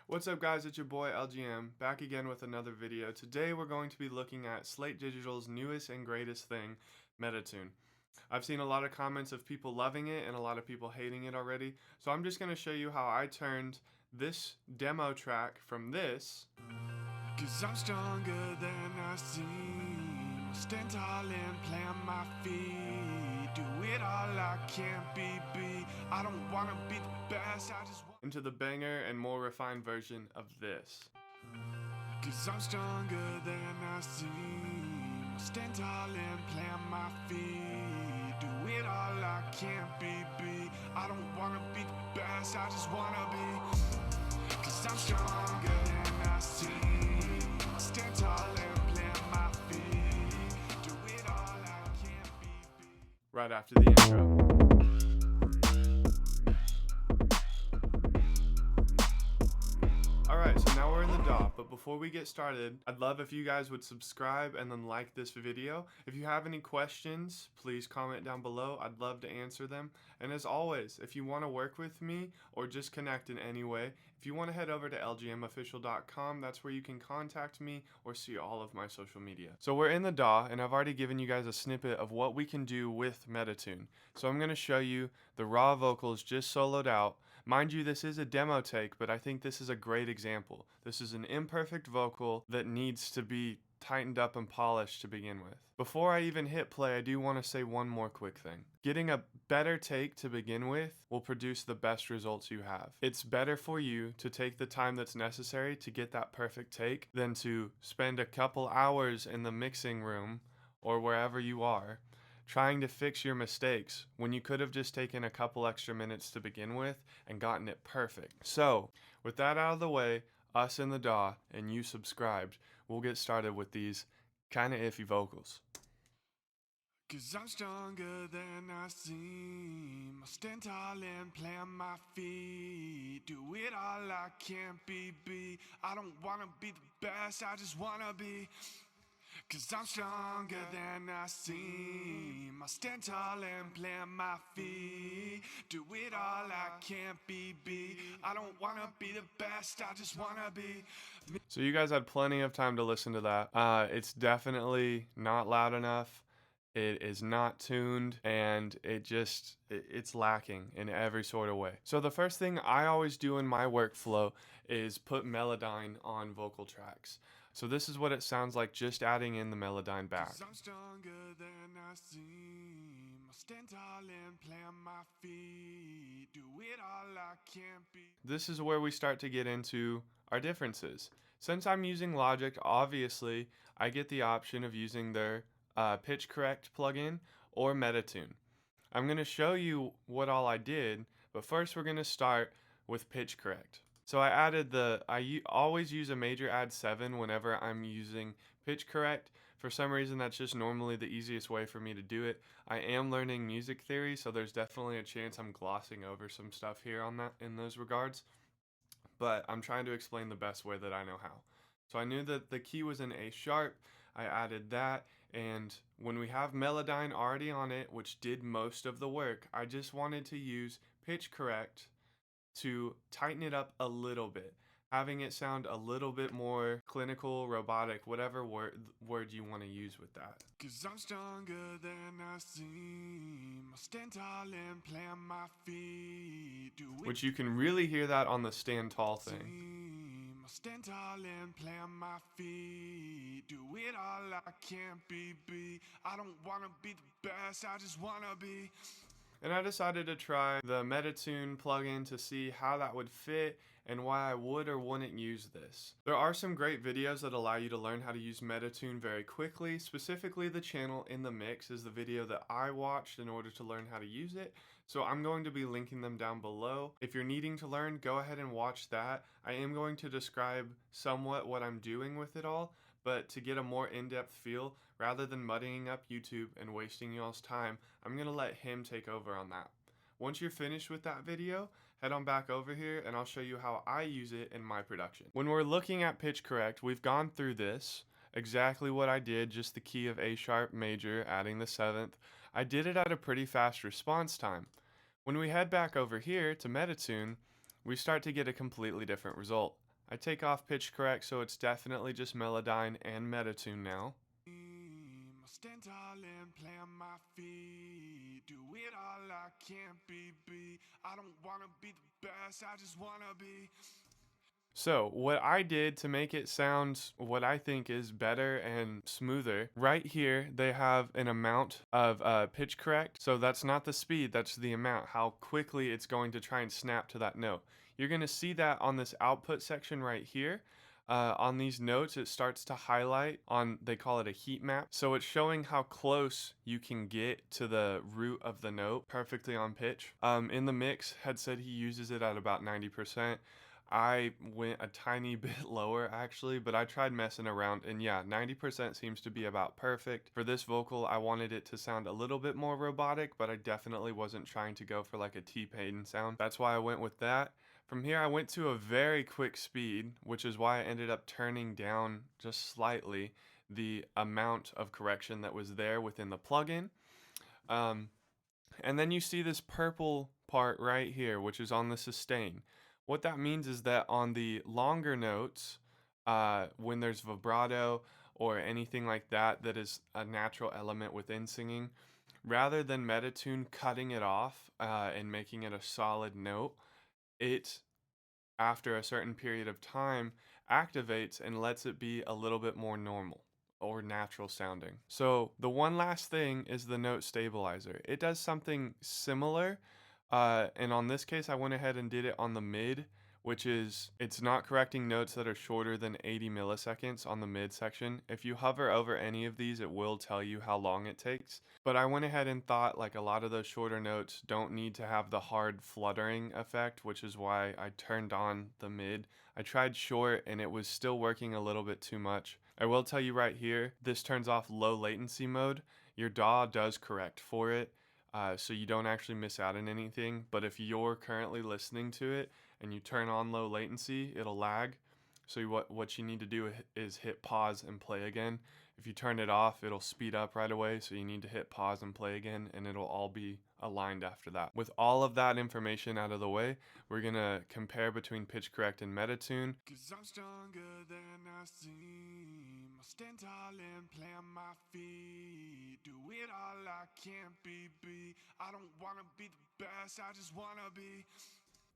What's up guys, it's your boy LGM, back again with another video. Today we're going to be looking at Slate Digital's newest and greatest thing, Metatune. I've seen a lot of comments of people loving it and a lot of people hating it already, so I'm just going to show you how I turned this demo track from this. Cause I'm stronger than I seem. Stand tall and plant my feet. Do it all I can't be. I don't wanna be the best, I just want Into the banger and more refined version of this. Cause I'm stronger than I seem. Stand tall and plant my feet. Do it all I can't be. I don't wanna be the best, I just wanna be. Cause I'm stronger than I seem. Stand tall and plant my feet. Do it all I can't be. Right after the intro. Alright, so now we're in the DAW, but before we get started, I'd love if you guys would subscribe and then like this video. If you have any questions, please comment down below. I'd love to answer them. And as always, if you want to work with me or just connect in any way, if you want to head over to lgmofficial.com, that's where you can contact me or see all of my social media. So we're in the DAW, and I've already given you guys a snippet of what we can do with Metatune. So I'm going to show you the raw vocals just soloed out. Mind you, this is a demo take, but I think this is a great example. This is an imperfect vocal that needs to be tightened up and polished to begin with. Before I even hit play, I do want to say one more quick thing. Getting a better take to begin with will produce the best results you have. It's better for you to take the time that's necessary to get that perfect take than to spend a couple hours in the mixing room or wherever you are trying to fix your mistakes when you could have just taken a couple extra minutes to begin with and gotten it perfect. So, with that out of the way, us in the DAW and you subscribed, we'll get started with these kind of iffy vocals. Cause I'm stronger than I seem. I stand tall and plant my feet. Do it all I can't be. I don't wanna be the best, I just wanna be. Cause I'm stronger than I seem. I stand tall and plant my feet. Do it all I can't be. I don't wanna be the best, I just wanna be. So you guys had plenty of time to listen to that. It's definitely not loud enough. It is not tuned, and it's lacking in every sort of way. So the first thing I always do in my workflow is put Melodyne on vocal tracks. So this is what it sounds like just adding in the Melodyne back. Cause I'm stronger than I seem. I stand tall and plant my feet. Do it all I can't be. This is where we start to get into our differences. Since I'm using Logic, obviously, I get the option of using their pitch correct plugin or Metatune. I'm going to show you what all I did, but first we're going to start with pitch correct. So I added I always use a major add 7 whenever I'm using pitch correct. For some reason, that's just normally the easiest way for me to do it. I am learning music theory, so there's definitely a chance I'm glossing over some stuff here on that in those regards. But I'm trying to explain the best way that I know how. So I knew that the key was in A sharp. I added that, and when we have Melodyne already on it, which did most of the work, I just wanted to use pitch correct to tighten it up a little bit, having it sound a little bit more clinical, robotic, whatever word you want to use with that. Cause I'm stronger than I seem. I stand tall and plant my feet. Do it Which you can really hear that on the stand tall thing. I stand tall and plant my feet. Do it all I can't be. I don't wanna be the best, I just wanna be. And I decided to try the Metatune plugin to see how that would fit and why I would or wouldn't use this. There are some great videos that allow you to learn how to use Metatune very quickly. Specifically, the channel In the Mix is the video that I watched in order to learn how to use it. So I'm going to be linking them down below. If you're needing to learn, go ahead and watch that. I am going to describe somewhat what I'm doing with it all, but to get a more in-depth feel, rather than muddying up YouTube and wasting y'all's time, I'm going to let him take over on that. Once you're finished with that video, head on back over here and I'll show you how I use it in my production. When we're looking at pitch correct, we've gone through this, exactly what I did, just the key of A sharp major, adding the 7th. I did it at a pretty fast response time. When we head back over here to Metatune, we start to get a completely different result. I take off pitch correct, so it's definitely just Melodyne and Metatune now. Stand tall and plant my feet. Do it all I can't be. I don't wanna be the best, I just wanna be. So what I did to make it sound what I think is better and smoother, right here they have an amount of pitch correct. So that's not the speed, that's the amount, how quickly it's going to try and snap to that note. You're going to see that on this output section right here. On these notes, it starts to highlight on, they call it a heat map. So it's showing how close you can get to the root of the note perfectly on pitch. In the mix, had said he uses it at about 90%. I went a tiny bit lower actually, but I tried messing around, and yeah, 90% seems to be about perfect. For this vocal, I wanted it to sound a little bit more robotic, but I definitely wasn't trying to go for like a T-Pain sound. That's why I went with that. From here, I went to a very quick speed, which is why I ended up turning down just slightly the amount of correction that was there within the plugin. Um, and then you see this purple part right here, which is on the sustain. What that means is that on the longer notes, when there's vibrato or anything like that, that is a natural element within singing, rather than Metatune cutting it off and making it a solid note, it, after a certain period of time, activates and lets it be a little bit more normal or natural sounding. So the one last thing is the note stabilizer. It does something similar, and on this case I went ahead and did it on the mid, which is, it's not correcting notes that are shorter than 80 milliseconds on the mid section. If you hover over any of these, it will tell you how long it takes. But I went ahead and thought like a lot of those shorter notes don't need to have the hard fluttering effect, which is why I turned on the mid. I tried short and it was still working a little bit too much. I will tell you right here, this turns off low latency mode. Your DAW does correct for it, so you don't actually miss out on anything. But if you're currently listening to it and you turn on low latency, it'll lag. So what you need to do is hit pause and play again. If you turn it off, it'll speed up right away, so you need to hit pause and play again, and it'll all be aligned after that. With all of that information out of the way, we're gonna compare between pitch correct and Metatune. Cause I'm stronger than I seem. I stand tall and plant my feet. Do it all I can't be. I don't wanna be the best, I just wanna be.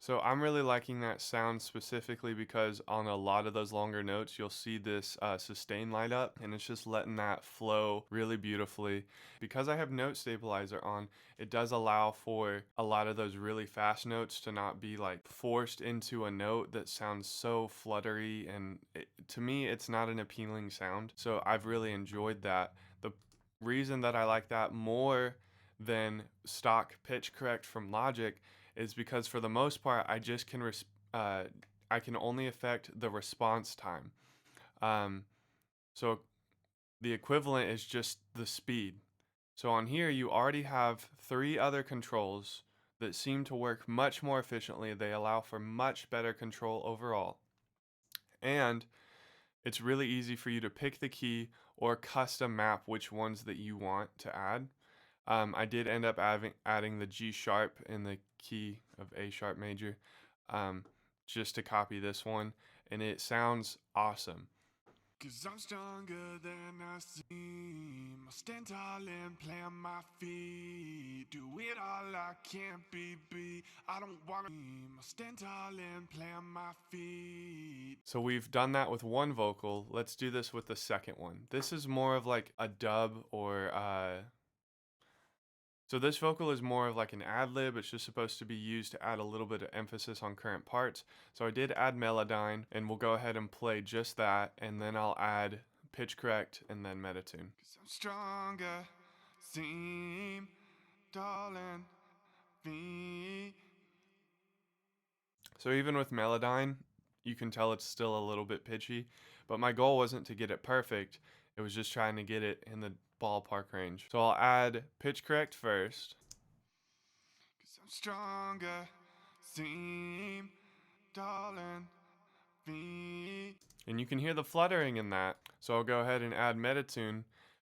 So I'm really liking that sound specifically because on a lot of those longer notes, you'll see this sustain light up, and it's just letting that flow really beautifully. Because I have note stabilizer on, it does allow for a lot of those really fast notes to not be like forced into a note that sounds so fluttery, and to me, it's not an appealing sound. So I've really enjoyed that. The reason that I like that more than stock pitch correct from Logic is because for the most part I just can I can only affect the response time. Um, so the equivalent is just the speed. So on here you already have 3 other controls that seem to work much more efficiently. They allow for much better control overall. And it's really easy for you to pick the key or custom map which ones that you want to add. I did end up adding the G sharp in the key of A sharp major, just to copy this one, and it sounds awesome. Cause I'm stronger than I seem. I stand tall and plant my feet. Do it all I can't be. I don't wanna. I stand tall and plant my feet. So we've done that with one vocal. Let's do this with the second one. This is more of like a dub or so this vocal is more of like an ad lib. It's just supposed to be used to add a little bit of emphasis on current parts. So I did add Melodyne, and we'll go ahead and play just that, and then I'll add pitch correct and then Metatune. Cause I'm stronger, seem, darling, feet. So even with Melodyne, you can tell it's still a little bit pitchy, but my goal wasn't to get it perfect. It was just trying to get it in the ballpark range. So I'll add pitch correct first. Cause I'm stronger, seem, darling, feet. And you can hear the fluttering in that. So I'll go ahead and add Metatune.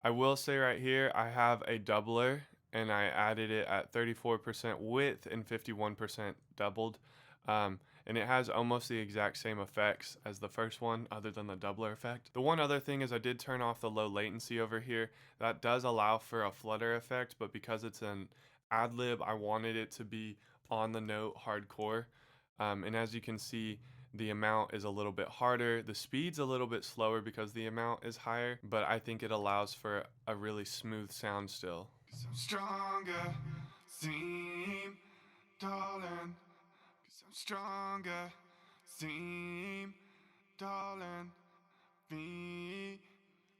I will say right here, I have a doubler, and I added it at 34% width and 51% doubled. and it has almost the exact same effects as the first one other than the doubler effect. The one other thing is I did turn off the low latency over here. That does allow for a flutter effect, but because it's an ad lib, I wanted it to be on the note hardcore. And as you can see, the amount is a little bit harder. The speed's a little bit slower because the amount is higher, but I think it allows for a really smooth sound still. 'Cause I'm stronger, seem, darling. 'Cause I'm stronger, seem, darling. Be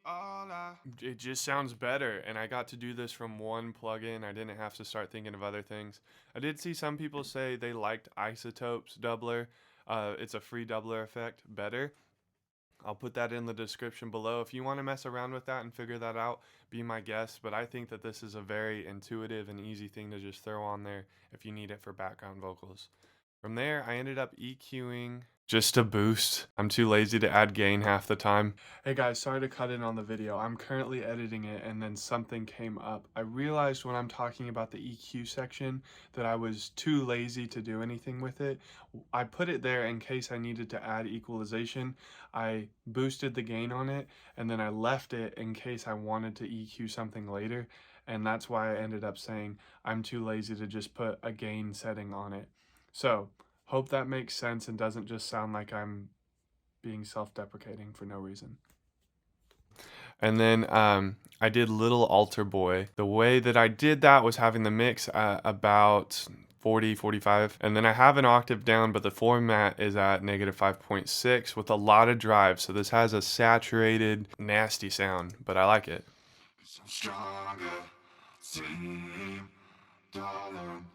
all I. It just sounds better, and I got to do this from one plugin. I didn't have to start thinking of other things. I did see some people say they liked Izotope's doubler. It's a free doubler effect better. I'll put that in the description below. If you want to mess around with that and figure that out, be my guest. But I think that this is a very intuitive and easy thing to just throw on there if you need it for background vocals. From there, I ended up EQing just to boost. I'm too lazy to add gain half the time. Hey guys, sorry to cut in on the video. I'm currently editing it and then something came up. I realized when I'm talking about the EQ section that I was too lazy to do anything with it. I put it there in case I needed to add equalization. I boosted the gain on it and then I left it in case I wanted to EQ something later. And that's why I ended up saying I'm too lazy to just put a gain setting on it. So, hope that makes sense and doesn't just sound like I'm being self-deprecating for no reason. And then I did Little Altar Boy. The way that I did that was having the mix at about 40, 45. And then I have an octave down, but the format is at -5.6 with a lot of drive. So this has a saturated, nasty sound, but I like it. 'Cause I'm stronger, seem, darling.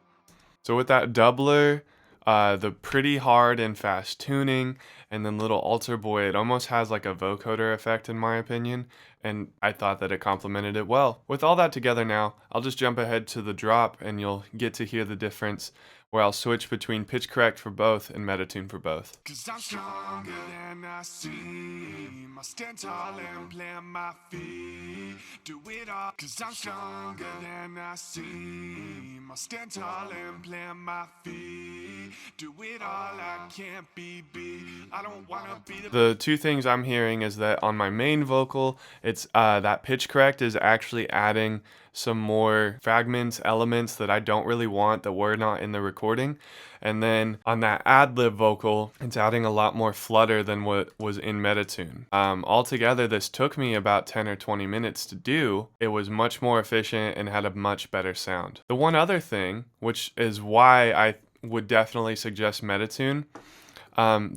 So with that doubler, the pretty hard and fast tuning, and then Little Altar Boy, it almost has like a vocoder effect in my opinion, and I thought that it complemented it well. With all that together now, I'll just jump ahead to the drop and you'll get to hear the difference where I'll switch between pitch correct for both and metatune for both. 'Cause I'm stronger than I seem. I stand tall and plant my feet. Do it all. 'Cause I'm stronger than I seem. I stand tall and plant my feet. Do it all. I can't be beat. I don't wanna be The two things I'm hearing is that on my main vocal, it's that pitch correct is actually adding some more fragments, elements that I don't really want that were not in the recording. And then on that ad-lib vocal, it's adding a lot more flutter than what was in metatune. Altogether, this took me about 10 or 20 minutes to do. It was much more efficient and had a much better sound. The one other thing, which is why I would definitely suggest metatune,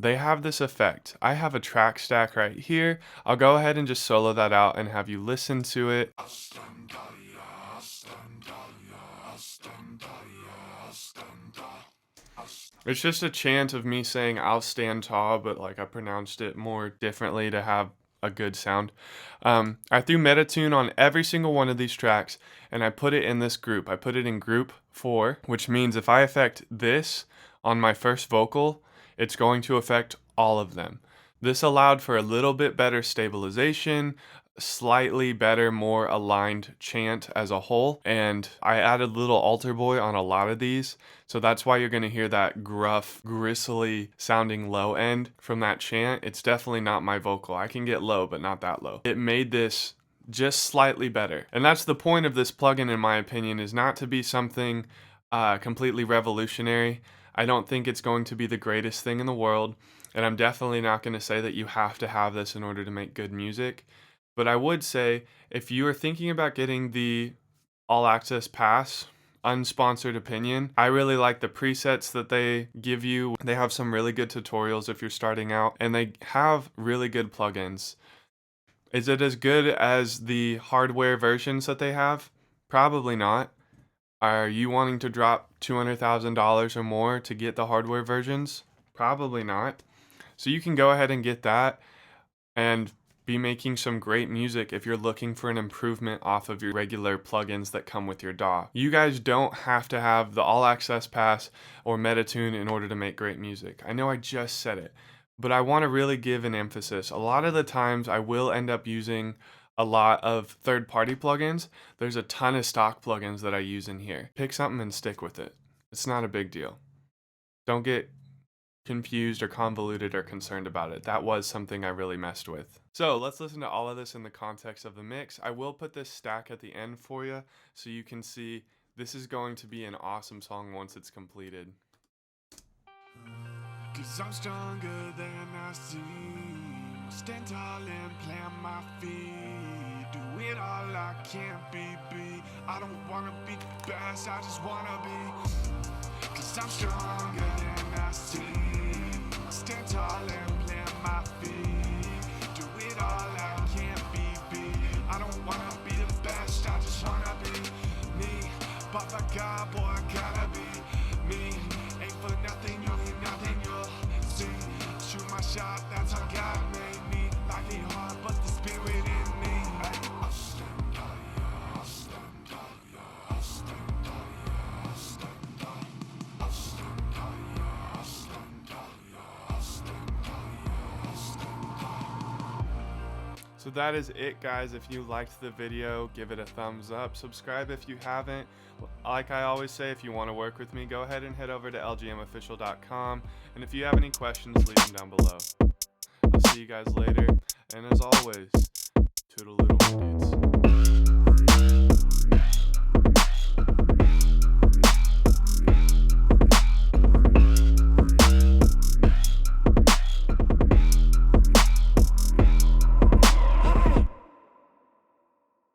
they have this effect. I have a track stack right here. I'll go ahead and just solo that out and have you listen to it. It's just a chant of me saying I'll stand tall, but like I pronounced it more differently to have a good sound. I threw metatune on every single one of these tracks and I put it in this group. I put it in group 4, which means if I affect this on my first vocal, it's going to affect all of them. This allowed for a little bit better stabilization, slightly better, more aligned chant as a whole, and I added Little Altar Boy on a lot of these, so that's why you're going to hear that gruff, gristly sounding low end from that chant. It's definitely not my vocal. I can get low, but not that low. It made this just slightly better, and that's the point of this plugin in my opinion, is not to be something completely revolutionary. I don't think it's going to be the greatest thing in the world, and I'm definitely not going to say that you have to have this in order to make good music. But I would say, if you are thinking about getting the All Access Pass, unsponsored opinion, I really like the presets that they give you. They have some really good tutorials if you're starting out, and they have really good plugins. Is it as good as the hardware versions that they have? Probably not. Are you wanting to drop $200,000 or more to get the hardware versions? Probably not. So you can go ahead and get that and be making some great music if you're looking for an improvement off of your regular plugins that come with your DAW. You guys don't have to have the All Access Pass or Metatune in order to make great music. I know I just said it, but I want to really give an emphasis. A lot of the times I will end up using a lot of third-party plugins. There's a ton of stock plugins that I use in here. Pick something and stick with it. It's not a big deal. Don't get confused or convoluted or concerned about it. That was something I really messed with. So let's listen to all of this in the context of the mix. I will put this stack at the end for you so you can see this is going to be an awesome song once it's completed. Cause I'm stronger than I seem. Stand tall and plant my feet. Do it all I can't be. I don't wanna be the best, I just wanna be. Cause I'm stronger than I seem. Stand tall and plant my feet. Do it all I can't be. I don't wanna be the best, I just wanna be me. But by God, boy, I gotta be me. Ain't for nothing, you ain't nothing, you'll see. Shoot my shot, that's how God made me. Life ain't hard, but the spirit in me. I'll stand tall, yeah, I'll stand tall, yeah, I'll stand tall, yeah, I'll stand tall. I'll stand tall, yeah, I'll stand tall, yeah, I'll stand tall, yeah, I'll stand tall. So that is it, guys. If you liked the video, give it a thumbs up. Subscribe if you haven't. Like I always say, if you want to work with me, go ahead and head over to lgmofficial.com. And if you have any questions, leave them down below. I'll see you guys later. And as